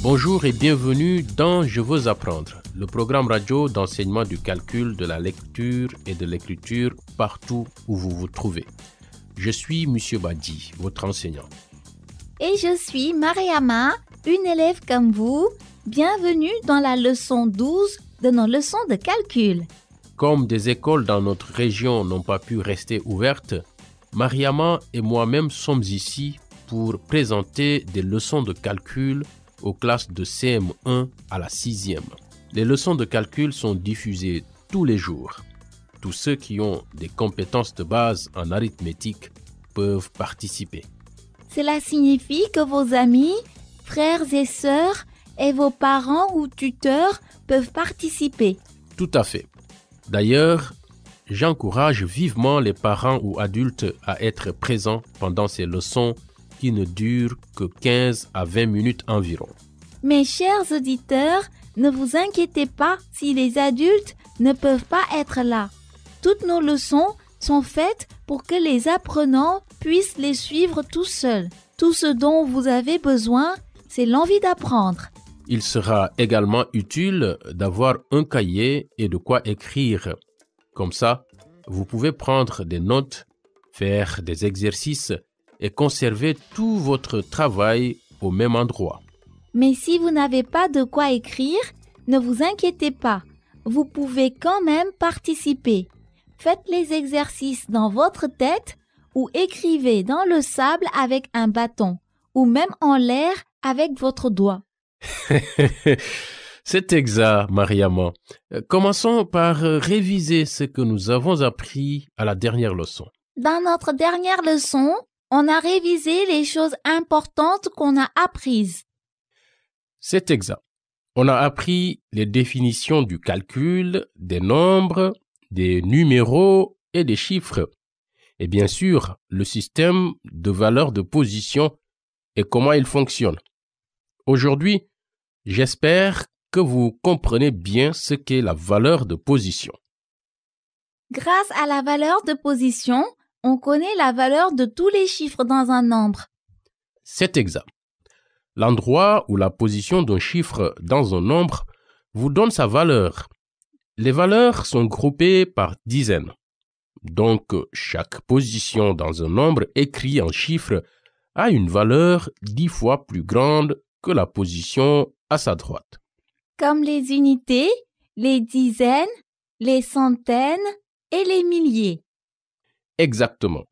Bonjour et bienvenue dans Je veux apprendre, le programme radio d'enseignement du calcul, de la lecture et de l'écriture partout où vous vous trouvez. Je suis Monsieur Badi, votre enseignant. Et je suis Mariama, une élève comme vous. Bienvenue dans la leçon 12 de nos leçons de calcul. Comme des écoles dans notre région n'ont pas pu rester ouvertes, Mariama et moi-même sommes ici pour présenter des leçons de calcul aux classes de CM1 à la 6e. Les leçons de calcul sont diffusées tous les jours. Tous ceux qui ont des compétences de base en arithmétique peuvent participer. Cela signifie que vos amis, frères et sœurs et vos parents ou tuteurs peuvent participer. Tout à fait. D'ailleurs, j'encourage vivement les parents ou adultes à être présents pendant ces leçons qui ne durent que 15 à 20 minutes environ. Mes chers auditeurs, ne vous inquiétez pas si les adultes ne peuvent pas être là. Toutes nos leçons sont faites pour que les apprenants puissent les suivre tout seuls. Tout ce dont vous avez besoin, c'est l'envie d'apprendre. Il sera également utile d'avoir un cahier et de quoi écrire. Comme ça, vous pouvez prendre des notes, faire des exercices et conserver tout votre travail au même endroit. Mais si vous n'avez pas de quoi écrire, ne vous inquiétez pas. Vous pouvez quand même participer. Faites les exercices dans votre tête ou écrivez dans le sable avec un bâton ou même en l'air avec votre doigt. C'est exact, Mariama. Commençons par réviser ce que nous avons appris à la dernière leçon. Dans notre dernière leçon, on a révisé les choses importantes qu'on a apprises. C'est exact. On a appris les définitions du calcul, des nombres, des numéros et des chiffres. Et bien sûr, le système de valeurs de position et comment il fonctionne. Aujourd'hui, j'espère que vous comprenez bien ce qu'est la valeur de position. Grâce à la valeur de position, on connaît la valeur de tous les chiffres dans un nombre. C'est exact. L'endroit ou la position d'un chiffre dans un nombre vous donne sa valeur. Les valeurs sont groupées par dizaines. Donc, chaque position dans un nombre écrit en chiffres a une valeur 10 fois plus grande que la position à sa droite. Comme les unités, les dizaines, les centaines et les milliers. Exactement.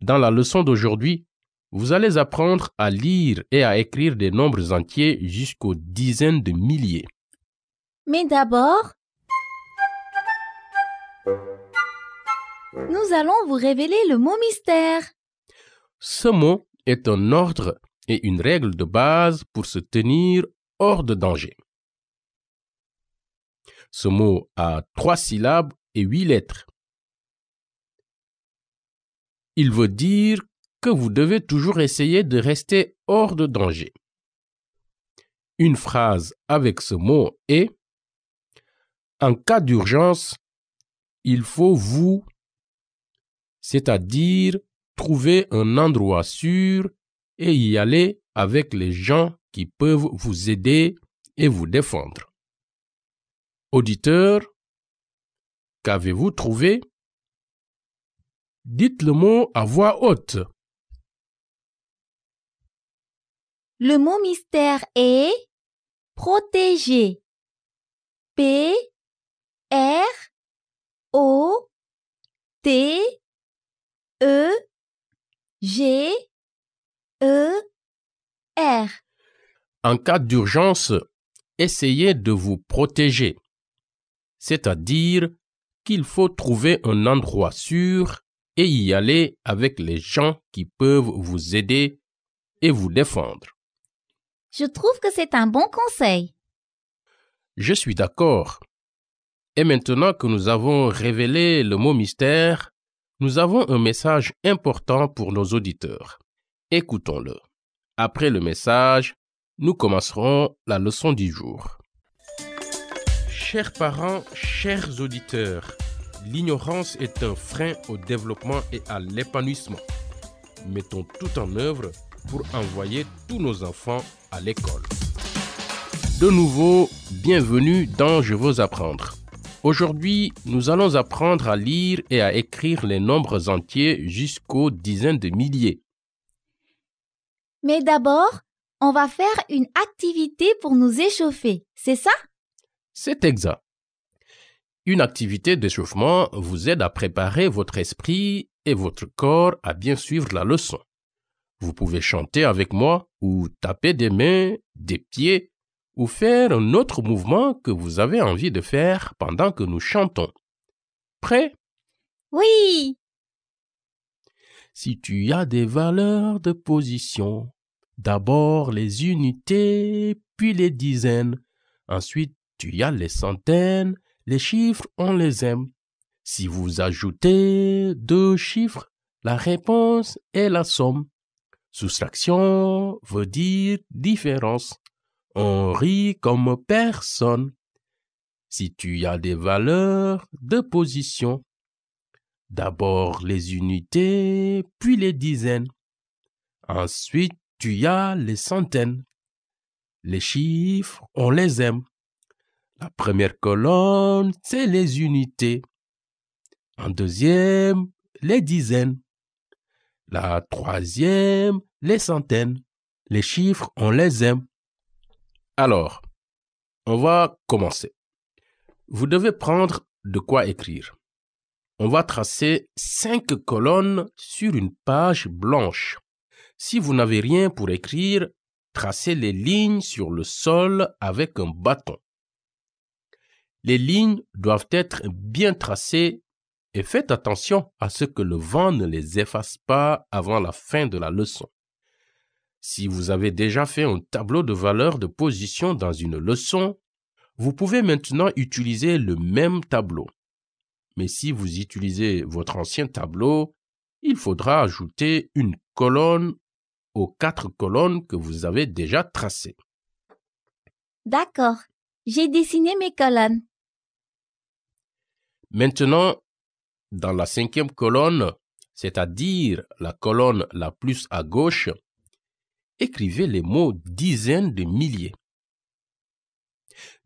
Dans la leçon d'aujourd'hui, vous allez apprendre à lire et à écrire des nombres entiers jusqu'aux dizaines de milliers. Mais d'abord, nous allons vous révéler le mot mystère. Ce mot est un ordre et une règle de base pour se tenir hors de danger. Ce mot a 3 syllabes et 8 lettres. Il veut dire que vous devez toujours essayer de rester hors de danger. Une phrase avec ce mot est « En cas d'urgence, il faut vous, c'est-à-dire trouver un endroit sûr et y aller avec les gens qui peuvent vous aider et vous défendre. » Auditeur, qu'avez-vous trouvé? Dites le mot à voix haute. Le mot mystère est protéger. P R O T E G E R. En cas d'urgence, essayez de vous protéger. C'est-à-dire qu'il faut trouver un endroit sûr et y aller avec les gens qui peuvent vous aider et vous défendre. Je trouve que c'est un bon conseil. Je suis d'accord. Et maintenant que nous avons révélé le mot mystère, nous avons un message important pour nos auditeurs. Écoutons-le. Après le message, nous commencerons la leçon du jour. Chers parents, chers auditeurs, l'ignorance est un frein au développement et à l'épanouissement. Mettons tout en œuvre pour envoyer tous nos enfants à l'école. De nouveau, bienvenue dans Je veux apprendre. Aujourd'hui, nous allons apprendre à lire et à écrire les nombres entiers jusqu'aux dizaines de milliers. Mais d'abord, on va faire une activité pour nous échauffer, c'est ça? C'est exact. Une activité d'échauffement vous aide à préparer votre esprit et votre corps à bien suivre la leçon. Vous pouvez chanter avec moi ou taper des mains, des pieds ou faire un autre mouvement que vous avez envie de faire pendant que nous chantons. Prêt? Oui! Si tu as des valeurs de position, d'abord les unités, puis les dizaines. Ensuite, tu as les centaines, les chiffres, on les aime. Si vous ajoutez 2 chiffres, la réponse est la somme. Soustraction veut dire différence. On rit comme personne. Si tu as des valeurs de position, d'abord les unités, puis les dizaines. Ensuite, tu as les centaines. Les chiffres, on les aime. La première colonne, c'est les unités. En deuxième, les dizaines. La troisième, les centaines. Les chiffres, on les aime. Alors, on va commencer. Vous devez prendre de quoi écrire. On va tracer 5 colonnes sur une page blanche. Si vous n'avez rien pour écrire, tracez les lignes sur le sol avec un bâton. Les lignes doivent être bien tracées et faites attention à ce que le vent ne les efface pas avant la fin de la leçon. Si vous avez déjà fait un tableau de valeurs de position dans une leçon, vous pouvez maintenant utiliser le même tableau. Mais si vous utilisez votre ancien tableau, il faudra ajouter une colonne aux 4 colonnes que vous avez déjà tracées. D'accord, j'ai dessiné mes colonnes. Maintenant, dans la 5e colonne, c'est-à-dire la colonne la plus à gauche, écrivez les mots dizaines de milliers.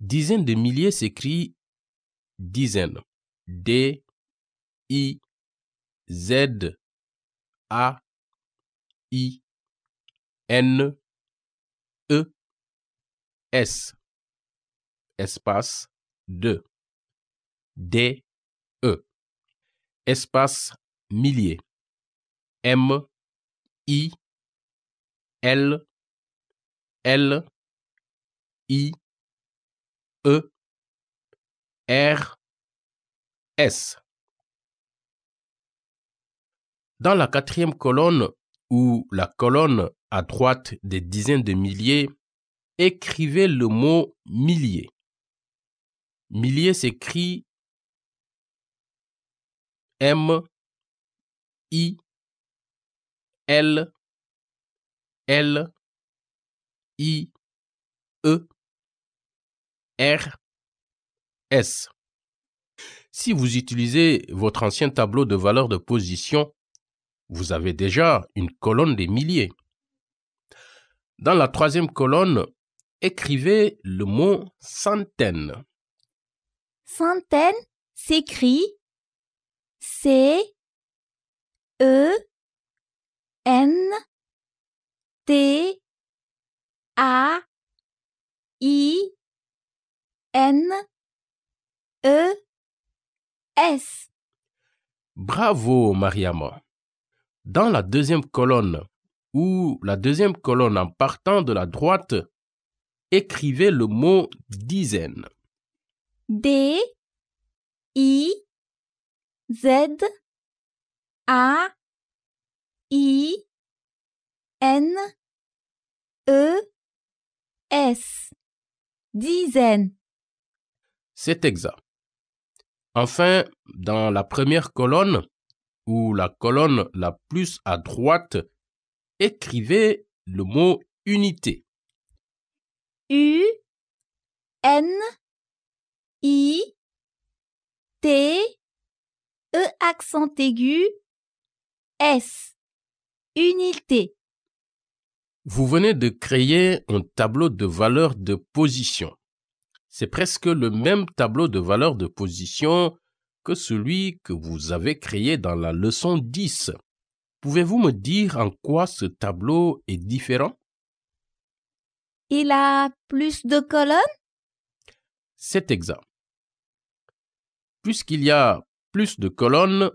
Dizaines de milliers s'écrit dizaines. D, I, Z, A, I, N, E, S. Espace 2. D, E. Espace milliers. M, I, L, L, I, E, R, S. Dans la 4e colonne, ou la colonne à droite des dizaines de milliers, écrivez le mot millier. Millier s'écrit M, I, L, L, I, E, R, S. Si vous utilisez votre ancien tableau de valeurs de position, vous avez déjà une colonne des milliers. Dans la 3e colonne, écrivez le mot centaine. Centaine s'écrit C, E, N, T, A, I, N, E, S. Bravo, Mariama. Dans la 2e colonne, ou la 2e colonne en partant de la droite, écrivez le mot dizaine. D, I, Z, A, I, N, E, S. Dizaine. C'est exact. Enfin, dans la première colonne, ou la colonne la plus à droite, écrivez le mot unité. U, N, I, T, E accent aigu, S. Unité. Vous venez de créer un tableau de valeurs de position. C'est presque le même tableau de valeurs de position que celui que vous avez créé dans la leçon 10. Pouvez-vous me dire en quoi ce tableau est différent? Il a plus de colonnes? C'est exact. Puisqu'il y a plus de colonnes,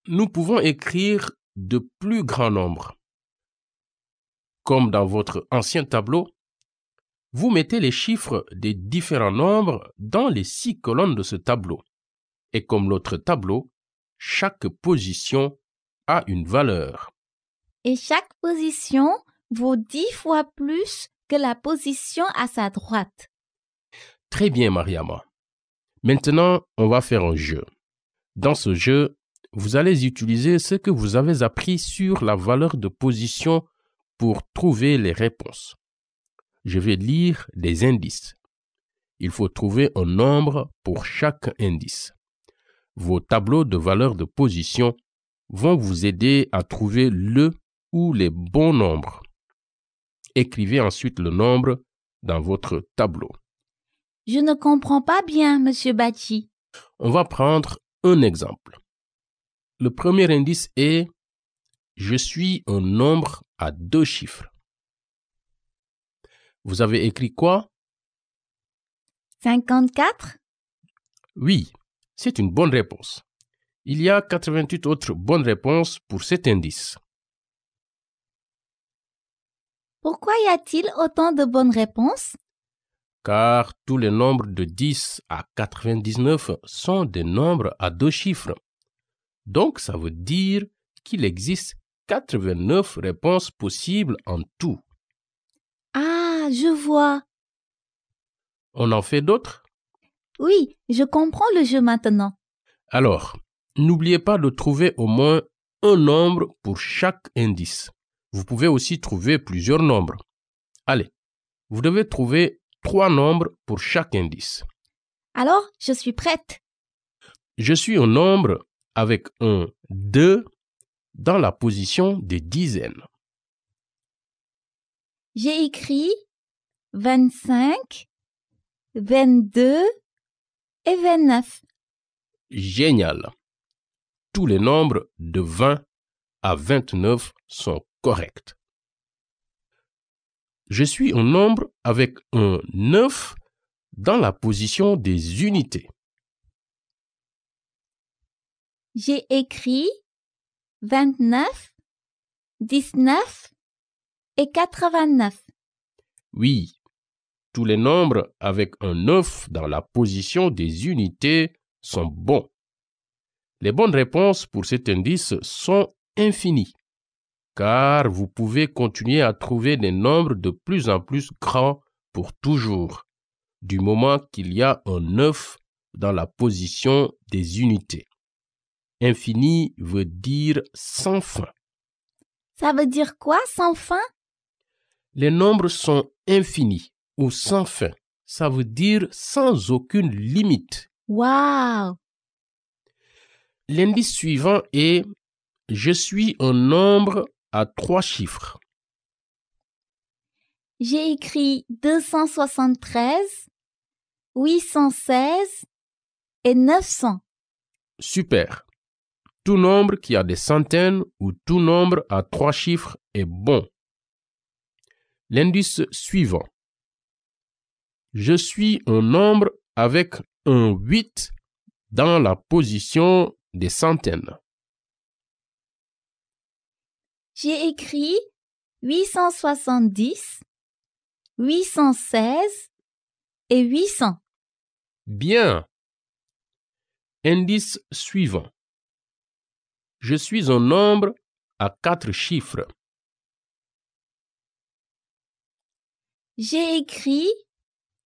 nous pouvons écrire de plus grands nombres. Comme dans votre ancien tableau, vous mettez les chiffres des différents nombres dans les 6 colonnes de ce tableau. Et comme l'autre tableau, chaque position a une valeur. Et chaque position vaut 10 fois plus que la position à sa droite. Très bien, Mariama. Maintenant, on va faire un jeu. Dans ce jeu, vous allez utiliser ce que vous avez appris sur la valeur de position pour trouver les réponses. Je vais lire des indices. Il faut trouver un nombre pour chaque indice. Vos tableaux de valeur de position vont vous aider à trouver le ou les bons nombres. Écrivez ensuite le nombre dans votre tableau. Je ne comprends pas bien, Monsieur Bachi. On va prendre un exemple. Le premier indice est « Je suis un nombre à 2 chiffres ». Vous avez écrit quoi? 54? Oui, c'est une bonne réponse. Il y a 88 autres bonnes réponses pour cet indice. Pourquoi y a-t-il autant de bonnes réponses? Car tous les nombres de 10 à 99 sont des nombres à 2 chiffres. Donc, ça veut dire qu'il existe 89 réponses possibles en tout. Ah, je vois. On en fait d'autres? Oui, je comprends le jeu maintenant. Alors, n'oubliez pas de trouver au moins un nombre pour chaque indice. Vous pouvez aussi trouver plusieurs nombres. Allez, vous devez trouver 3 nombres pour chaque indice. Alors, je suis prête. Je suis un nombre avec un 2 dans la position des dizaines. J'ai écrit 25, 22 et 29. Génial. Tous les nombres de 20 à 29 sont corrects. Je suis un nombre avec un 9 dans la position des unités. J'ai écrit 29, 19 et 89. Oui, tous les nombres avec un 9 dans la position des unités sont bons. Les bonnes réponses pour cet indice sont infinies, car vous pouvez continuer à trouver des nombres de plus en plus grands pour toujours, du moment qu'il y a un 9 dans la position des unités. Infini veut dire sans fin. Ça veut dire quoi, sans fin? Les nombres sont infinis ou sans fin. Ça veut dire sans aucune limite. Waouh! L'indice suivant est « Je suis un nombre à 3 chiffres ». J'ai écrit 273, 816 et 900. Super. Tout nombre qui a des centaines ou tout nombre à 3 chiffres est bon. L'indice suivant. Je suis un nombre avec un 8 dans la position des centaines. J'ai écrit 870, 816 et 800. Bien. Indice suivant. Je suis un nombre à 4 chiffres. J'ai écrit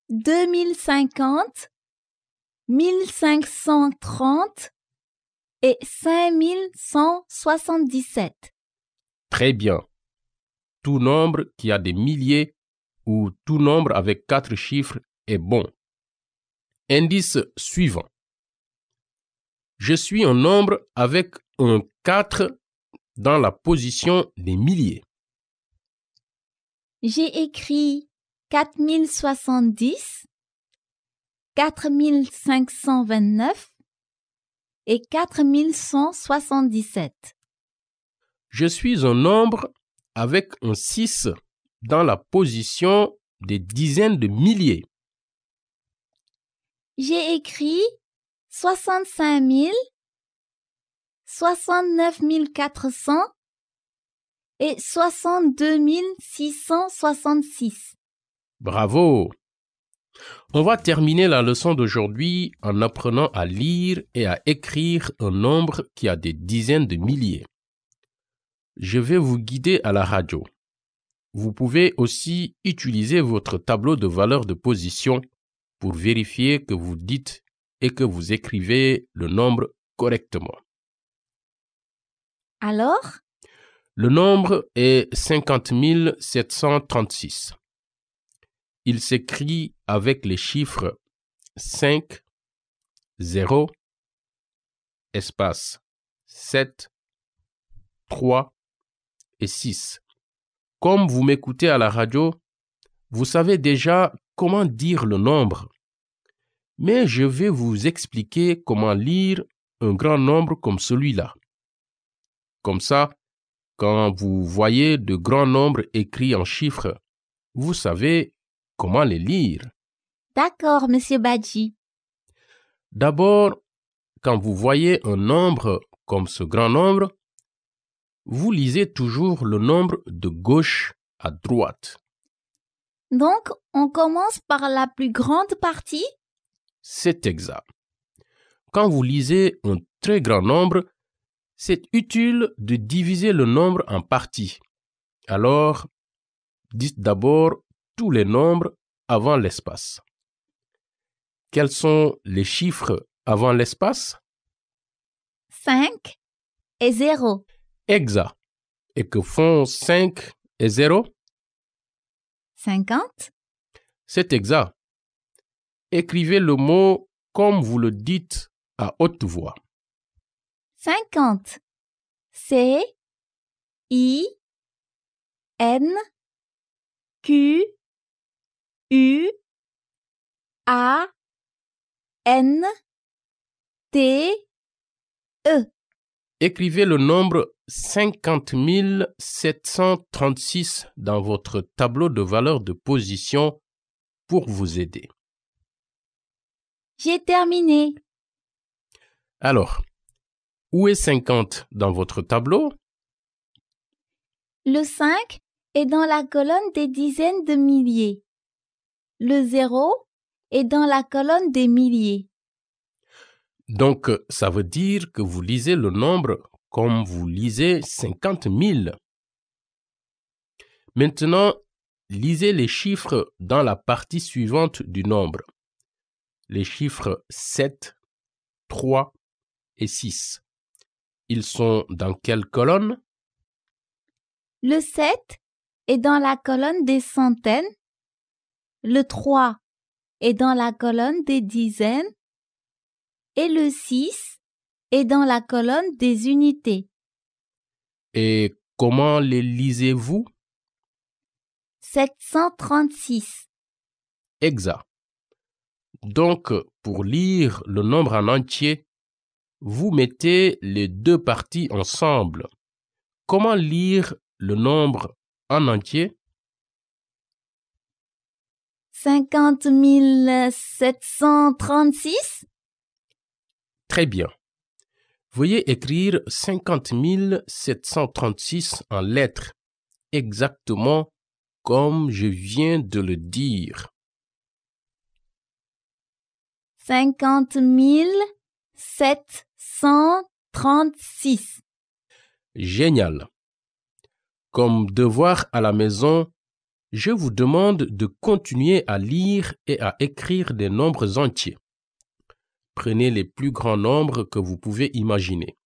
2050, 1530 et 5177. Très bien. Tout nombre qui a des milliers ou tout nombre avec 4 chiffres est bon. Indice suivant. Je suis un nombre avec un 4 dans la position des milliers. J'ai écrit 4070, 4529 et 4177. Je suis un nombre avec un 6 dans la position des dizaines de milliers. J'ai écrit 65 000, 69 400 et 62 666. Bravo! On va terminer la leçon d'aujourd'hui en apprenant à lire et à écrire un nombre qui a des dizaines de milliers. Je vais vous guider à la radio. Vous pouvez aussi utiliser votre tableau de valeurs de position pour vérifier que vous dites et que vous écrivez le nombre correctement. Alors, le nombre est 50 736. Il s'écrit avec les chiffres 5, 0, espace 7, 3 et 6. Comme vous m'écoutez à la radio, vous savez déjà comment dire le nombre. Mais je vais vous expliquer comment lire un grand nombre comme celui-là. Comme ça, quand vous voyez de grands nombres écrits en chiffres, vous savez comment les lire. D'accord, Monsieur Badji. D'abord, quand vous voyez un nombre comme ce grand nombre, vous lisez toujours le nombre de gauche à droite. Donc, on commence par la plus grande partie? C'est exact. Quand vous lisez un très grand nombre, c'est utile de diviser le nombre en parties. Alors, dites d'abord tous les nombres avant l'espace. Quels sont les chiffres avant l'espace? 5 et 0. Exact. Et que font 5 et 0? 50. C'est exact. Écrivez le mot comme vous le dites à haute voix. 50. C, I, N, Q, U, A, N, T, E. Écrivez le nombre 50 736 dans votre tableau de valeurs de position pour vous aider. J'ai terminé. Alors, où est 50 dans votre tableau? Le 5 est dans la colonne des dizaines de milliers. Le 0 est dans la colonne des milliers. Donc, ça veut dire que vous lisez le nombre comme vous lisez 50 000. Maintenant, lisez les chiffres dans la partie suivante du nombre. Les chiffres 7, 3 et 6. Ils sont dans quelle colonne? Le 7 est dans la colonne des centaines. Le 3 est dans la colonne des dizaines. Et le 6 est dans la colonne des unités. Et comment les lisez-vous? 736. Exact. Donc, pour lire le nombre en entier, vous mettez les deux parties ensemble. Comment lire le nombre en entier? 50 736. Très bien. Veuillez écrire 50 736 en lettres, exactement comme je viens de le dire. 50 736. Génial. Comme devoir à la maison, je vous demande de continuer à lire et à écrire des nombres entiers. Prenez les plus grands nombres que vous pouvez imaginer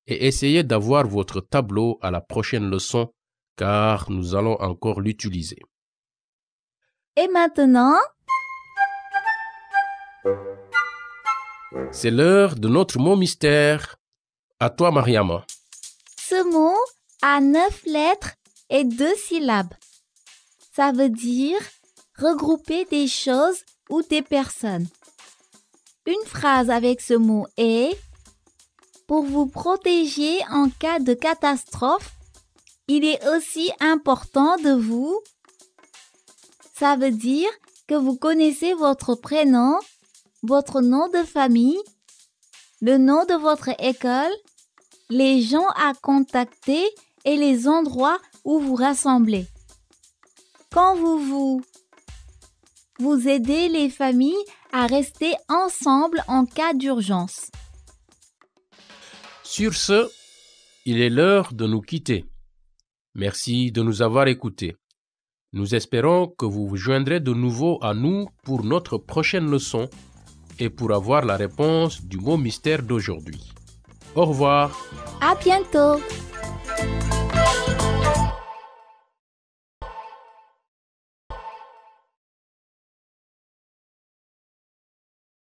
et essayez d'avoir votre tableau à la prochaine leçon car nous allons encore l'utiliser. Et maintenant, c'est l'heure de notre mot mystère. À toi, Mariama. ce mot a 9 lettres et 2 syllabes. Ça veut dire regrouper des choses ou des personnes. Une phrase avec ce mot est pour vous protéger en cas de catastrophe, il est aussi important de vous. Ça veut dire que vous connaissez votre prénom, votre nom de famille, le nom de votre école, les gens à contacter et les endroits où vous rassemblez. Quand vous aidez les familles à rester ensemble en cas d'urgence. Sur ce, il est l'heure de nous quitter. Merci de nous avoir écoutés. Nous espérons que vous vous joindrez de nouveau à nous pour notre prochaine leçon et pour avoir la réponse du mot mystère d'aujourd'hui. Au revoir. À bientôt.